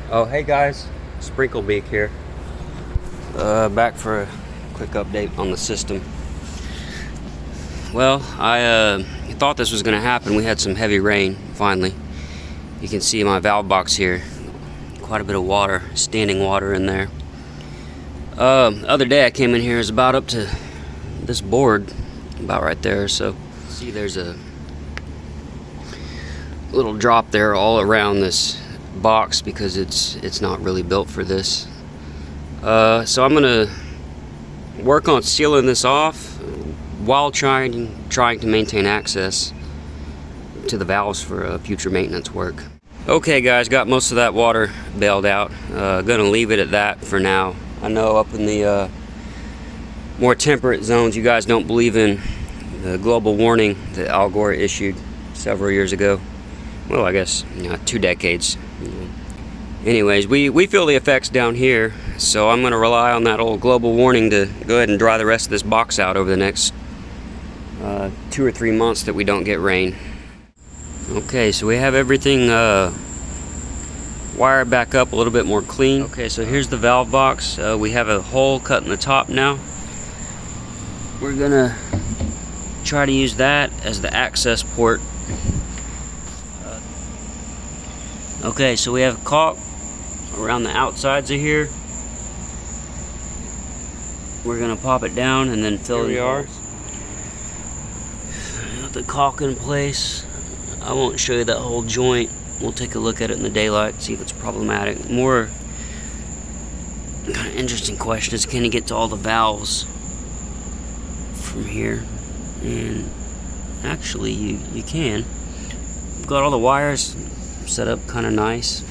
Oh, hey guys, Sprinklebeak here. Back for a quick update on the system. Well, I thought this was going to happen. We had some heavy rain, finally. You can see my valve box here. Quite a bit of water, standing water in there. Other day I came in here, it was about up to this board, about right there. So, see there's a little drop there all around this box because it's not really built for this. So I'm gonna work on sealing this off while trying to maintain access to the valves for future maintenance work. Okay guys, got most of that water bailed out. Gonna leave it at that for now. I know up in the more temperate zones you guys don't believe in the global warning that Al Gore issued several years ago. Well, I guess 2 decades. Anyways, we feel the effects down here, so I'm going to rely on that old global warning to go ahead and dry the rest of this box out over the next 2 or 3 months that we don't get rain. Okay, so we have everything wired back up a little bit more clean. Okay, so here's the valve box. We have a hole cut in the top now. We're going to try to use that as the access port. Okay, so we have caulk around the outsides of here. We're gonna pop it down and then fill it. Here we are. Got the caulk in place. I won't show you that whole joint. We'll take a look at it in the daylight, see if it's problematic. More kind of interesting question is, can you get to all the valves from here? And actually, you can. We've got all the wires set up kind of nice.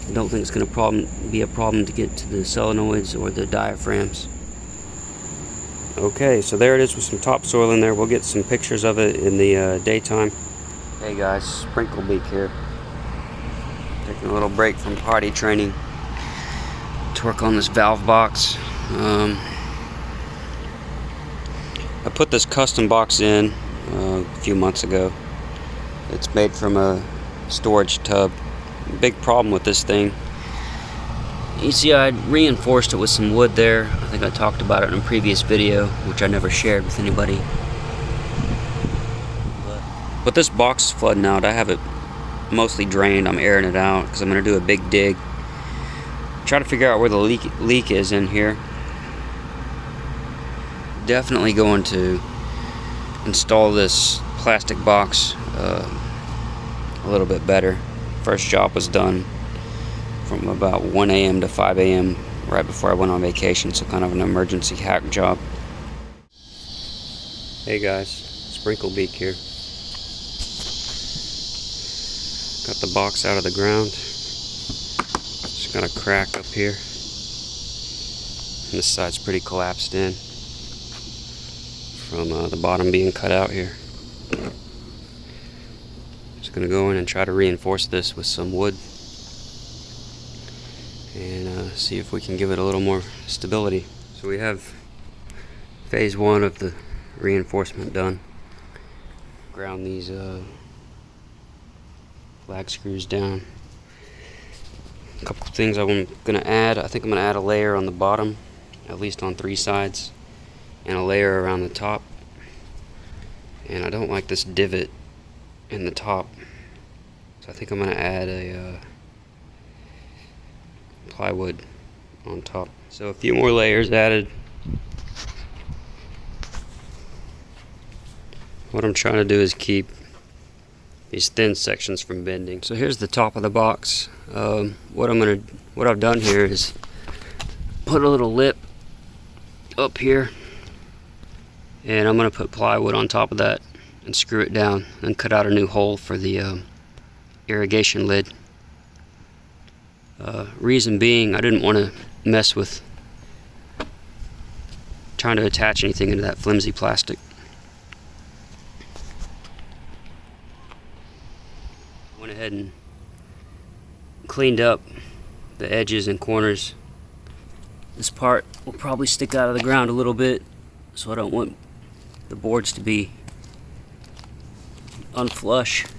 I don't think it's going to be a problem to get to the solenoids or the diaphragms. Okay, so there it is with some topsoil in there. We'll get some pictures of it in the daytime. Hey guys, Sprinklebeak here. Taking a little break from potty training to work on this valve box. I put this custom box in a few months ago. It's made from a storage tub. Big problem with this thing. You see, I reinforced it with some wood there. I think I talked about it in a previous video, which I never shared with anybody. But this box is flooding out. I have it mostly drained. I'm airing it out because I'm going to do a big dig. Try to figure out where the leak is in here. Definitely going to install this plastic box a little bit better. First job was done from about 1 a.m. to 5 a.m. right before I went on vacation, so kind of an emergency hack job. Hey guys, Sprinklebeak here. Got the box out of the ground. Just got a crack up here. And this side's pretty collapsed in from the bottom being cut out here. Going to go in and try to reinforce this with some wood and see if we can give it a little more stability. So we have phase 1 of the reinforcement done. Ground these flag screws down. A couple things I'm going to add. I think I'm going to add a layer on the bottom, at least on 3 sides, and a layer around the top. And I don't like this divot in the top, so I think I'm going to add a plywood on top. So a few more layers added. What I'm trying to do is keep these thin sections from bending. So here's the top of the box. What I've done here is put a little lip up here, and I'm going to put plywood on top of that and screw it down and cut out a new hole for the irrigation lid. Reason being, I didn't want to mess with trying to attach anything into that flimsy plastic. Went ahead and cleaned up the edges and corners. This part will probably stick out of the ground a little bit, so I don't want the boards to be unflush.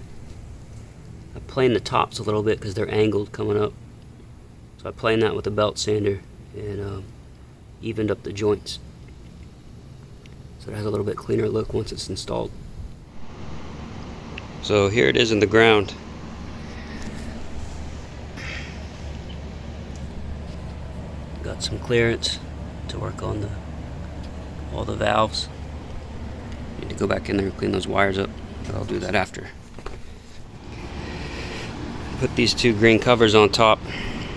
I planed the tops a little bit because they're angled coming up. So I planed that with a belt sander and evened up the joints, so it has a little bit cleaner look once it's installed. So here it is in the ground. Got some clearance to work on all the valves. Need to go back in there and clean those wires up, but I'll do that after. Put these two green covers on top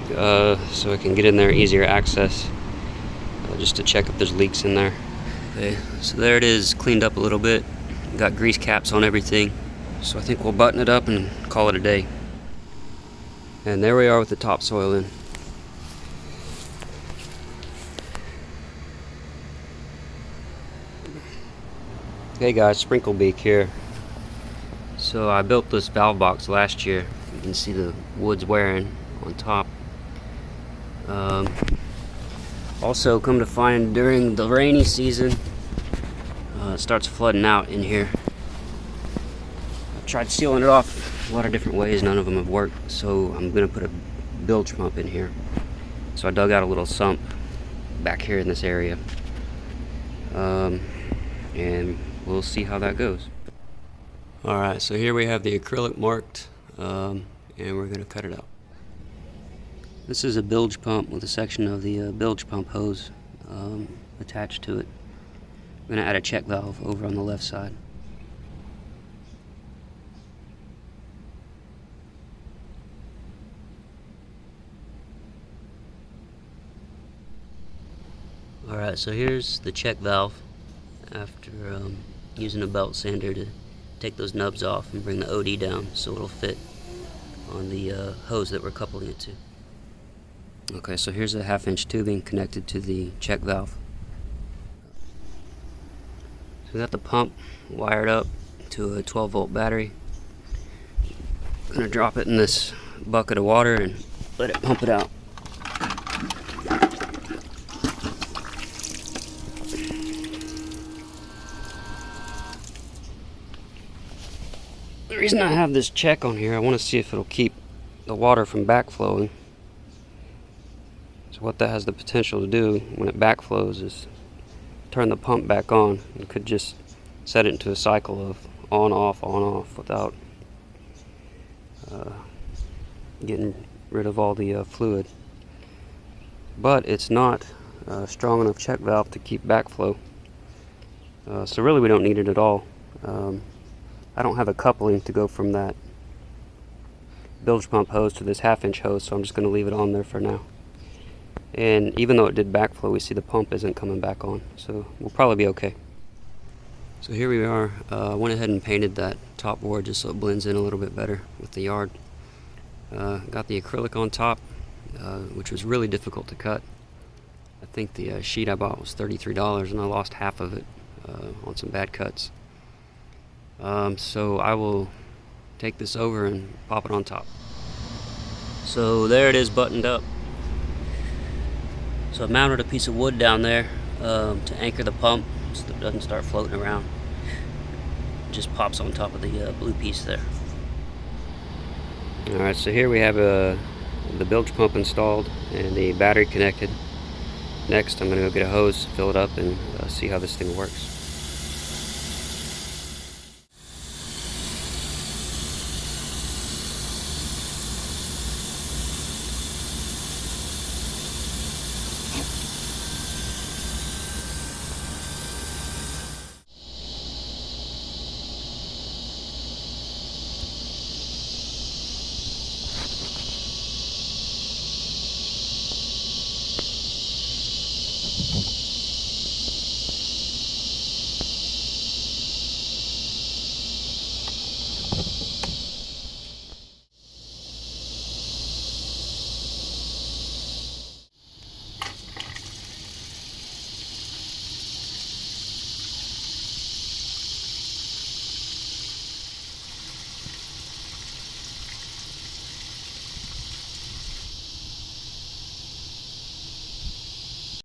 so I can get in there, easier access, just to check if there's leaks in there. Okay, so there it is, cleaned up a little bit. Got grease caps on everything, so I think we'll button it up and call it a day. And there we are with the topsoil in. Hey guys, Sprinkle Beak here. So I built this valve box last year. You can see the wood's wearing on top. Also, come to find, during the rainy season, it starts flooding out in here. I've tried sealing it off a lot of different ways, none of them have worked, so I'm going to put a bilge pump in here. So I dug out a little sump back here in this area, and we'll see how that goes. Alright, so here we have the acrylic marked, and we're going to cut it out. This is a bilge pump with a section of the bilge pump hose attached to it. I'm going to add a check valve over on the left side. Alright, so here's the check valve after using a belt sander to take those nubs off and bring the OD down so it'll fit on the hose that we're coupling it to. Okay, so here's a 1/2-inch tubing connected to the check valve. So we got the pump wired up to a 12-volt battery. I'm gonna drop it in this bucket of water and let it pump it out. The reason I have this check on here, I want to see if it'll keep the water from backflowing. So what that has the potential to do when it backflows is turn the pump back on. You could just set it into a cycle of on off without getting rid of all the fluid. But it's not a strong enough check valve to keep backflow. So really we don't need it at all. I don't have a coupling to go from that bilge pump hose to this 1/2-inch hose, so I'm just going to leave it on there for now. And even though it did backflow, we see the pump isn't coming back on, so we'll probably be okay. So here we are. I went ahead and painted that top board just so it blends in a little bit better with the yard. Got the acrylic on top, which was really difficult to cut. I think the sheet I bought was $33 and I lost half of it on some bad cuts. So I will take this over and pop it on top. So there it is, buttoned up. So I mounted a piece of wood down there to anchor the pump so that it doesn't start floating around. It just pops on top of the blue piece there. Alright, so here we have the bilge pump installed and the battery connected. Next I'm going to go get a hose, fill it up, and see how this thing works.